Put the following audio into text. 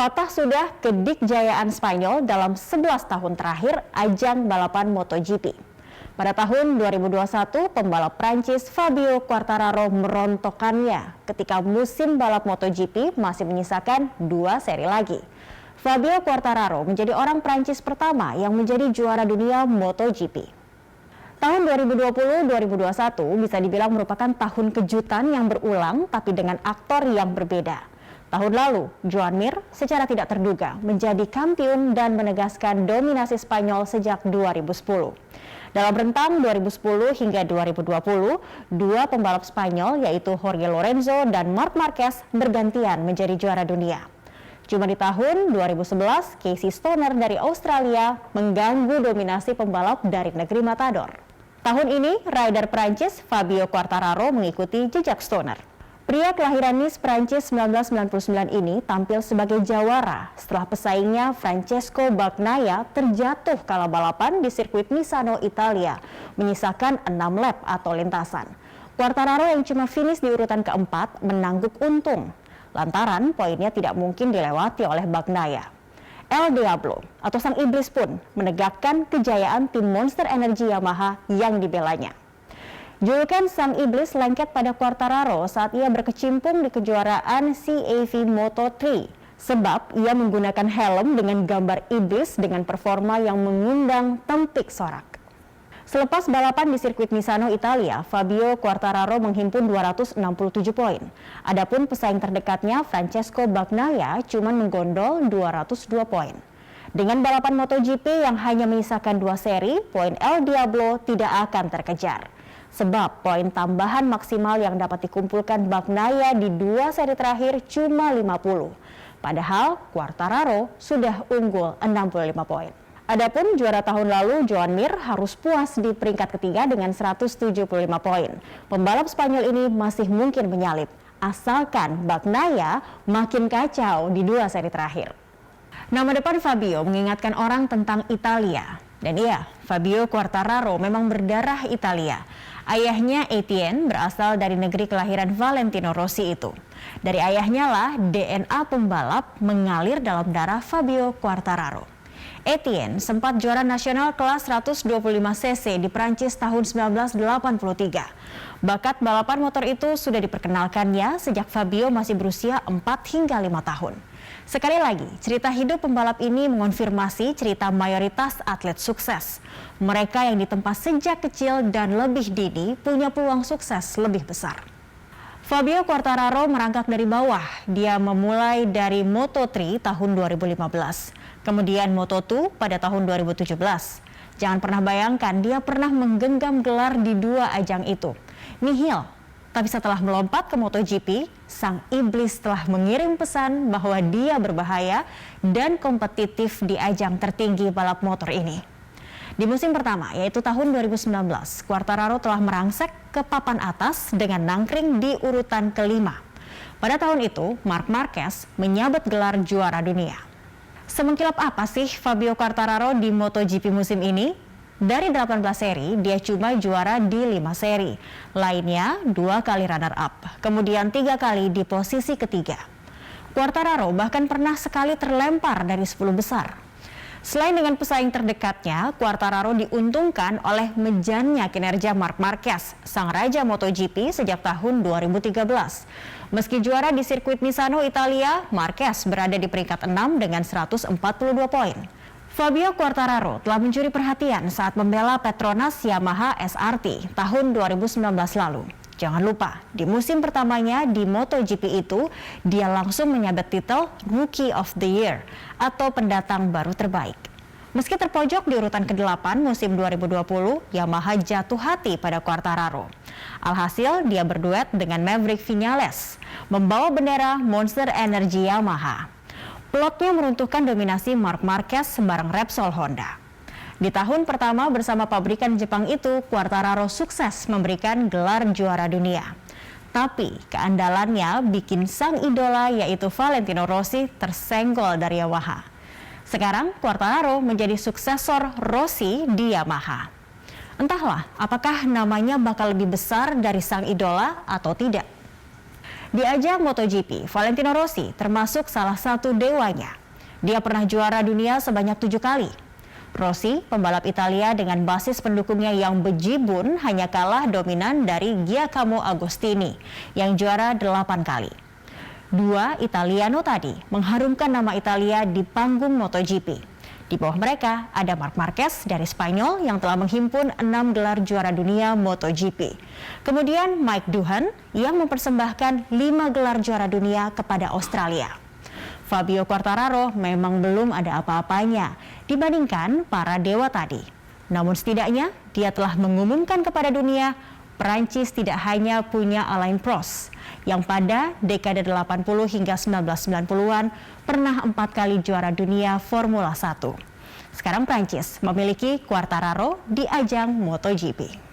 Patah sudah kedikjayaan Spanyol dalam 11 tahun terakhir ajang balapan MotoGP. Pada tahun 2021, pembalap Prancis Fabio Quartararo merontokkannya ketika musim balap MotoGP masih menyisakan 2 seri lagi. Fabio Quartararo menjadi orang Prancis pertama yang menjadi juara dunia MotoGP. Tahun 2020-2021 bisa dibilang merupakan tahun kejutan yang berulang tapi dengan aktor yang berbeda. Tahun lalu, Joan Mir secara tidak terduga menjadi kampiun dan menegaskan dominasi Spanyol sejak 2010. Dalam rentang 2010 hingga 2020, dua pembalap Spanyol yaitu Jorge Lorenzo dan Marc Marquez bergantian menjadi juara dunia. Cuma di tahun 2011, Casey Stoner dari Australia mengganggu dominasi pembalap dari negeri Matador. Tahun ini, rider Prancis Fabio Quartararo mengikuti jejak Stoner. Pria kelahiran Nice, Prancis 1999 ini tampil sebagai jawara setelah pesaingnya Francesco Bagnaia terjatuh kala balapan di sirkuit Misano, Italia, menyisakan 6 lap atau lintasan. Quartararo yang cuma finish di urutan keempat menangguk untung, lantaran poinnya tidak mungkin dilewati oleh Bagnaia. El Diablo atau Sang Iblis pun menegakkan kejayaan tim Monster Energy Yamaha yang dibelanya. Julukan Sang Iblis lengket pada Quartararo saat ia berkecimpung di kejuaraan CAV Moto3 sebab ia menggunakan helm dengan gambar iblis dengan performa yang mengundang tempik sorak. Selepas balapan di sirkuit Misano, Italia, Fabio Quartararo menghimpun 267 poin. Adapun pesaing terdekatnya Francesco Bagnaia cuma menggondol 202 poin. Dengan balapan MotoGP yang hanya menyisakan 2 seri, poin El Diablo tidak akan terkejar. Sebab poin tambahan maksimal yang dapat dikumpulkan Bagnaia di 2 seri terakhir cuma 50. Padahal Quartararo sudah unggul 65 poin. Adapun juara tahun lalu Joan Mir harus puas di peringkat ketiga dengan 175 poin. Pembalap Spanyol ini masih mungkin menyalip, asalkan Bagnaia makin kacau di 2 seri terakhir. Nama depan Fabio mengingatkan orang tentang Italia. Dan iya, Fabio Quartararo memang berdarah Italia. Ayahnya Etienne berasal dari negeri kelahiran Valentino Rossi itu. Dari ayahnya lah DNA pembalap mengalir dalam darah Fabio Quartararo. Etienne sempat juara nasional kelas 125 cc di Prancis tahun 1983. Bakat balapan motor itu sudah diperkenalkannya sejak Fabio masih berusia 4 hingga 5 tahun. Sekali lagi, cerita hidup pembalap ini mengonfirmasi cerita mayoritas atlet sukses. Mereka yang ditempa sejak kecil dan lebih dini punya peluang sukses lebih besar. Fabio Quartararo merangkak dari bawah. Dia memulai dari Moto3 tahun 2015, kemudian Moto2 pada tahun 2017. Jangan pernah bayangkan dia pernah menggenggam gelar di 2 ajang itu. Nihil. Tapi setelah melompat ke MotoGP, Sang Iblis telah mengirim pesan bahwa dia berbahaya dan kompetitif di ajang tertinggi balap motor ini. Di musim pertama, yaitu tahun 2019, Quartararo telah merangsek ke papan atas dengan nangkring di urutan kelima. Pada tahun itu, Marc Marquez menyabet gelar juara dunia. Semengkilap apa sih Fabio Quartararo di MotoGP musim ini? Dari 18 seri, dia cuma juara di 5 seri. Lainnya 2 kali runner-up, kemudian 3 kali di posisi ketiga. Quartararo bahkan pernah sekali terlempar dari 10 besar. Selain dengan pesaing terdekatnya, Quartararo diuntungkan oleh mejannya kinerja Marc Marquez, sang raja MotoGP sejak tahun 2013. Meski juara di sirkuit Misano, Italia, Marquez berada di peringkat 6 dengan 142 poin. Fabio Quartararo telah mencuri perhatian saat membela Petronas Yamaha SRT tahun 2019 lalu. Jangan lupa, di musim pertamanya di MotoGP itu, dia langsung menyabet titel Rookie of the Year atau pendatang baru terbaik. Meski terpojok di urutan ke-8 musim 2020, Yamaha jatuh hati pada Quartararo. Alhasil, dia berduet dengan Maverick Viñales, membawa bendera Monster Energy Yamaha. Plotnya meruntuhkan dominasi Marc Marquez bareng Repsol Honda. Di tahun pertama bersama pabrikan Jepang itu, Quartararo sukses memberikan gelar juara dunia. Tapi keandalannya bikin sang idola yaitu Valentino Rossi tersenggol dari Yamaha. Sekarang Quartararo menjadi suksesor Rossi di Yamaha. Entahlah apakah namanya bakal lebih besar dari sang idola atau tidak. Di ajang MotoGP, Valentino Rossi termasuk salah satu dewanya. Dia pernah juara dunia sebanyak 7 kali. Rossi, pembalap Italia dengan basis pendukungnya yang bejibun, hanya kalah dominan dari Giacomo Agostini yang juara 8 kali. Dua Italiano tadi mengharumkan nama Italia di panggung MotoGP. Di bawah mereka ada Marc Marquez dari Spanyol yang telah menghimpun 6 gelar juara dunia MotoGP. Kemudian Mike Doohan yang mempersembahkan 5 gelar juara dunia kepada Australia. Fabio Quartararo memang belum ada apa-apanya dibandingkan para dewa tadi. Namun setidaknya dia telah mengumumkan kepada dunia Prancis tidak hanya punya Alain Prost yang pada dekade 80 hingga 1990-an pernah 4 kali juara dunia Formula 1. Sekarang Prancis memiliki Quartararo di ajang MotoGP.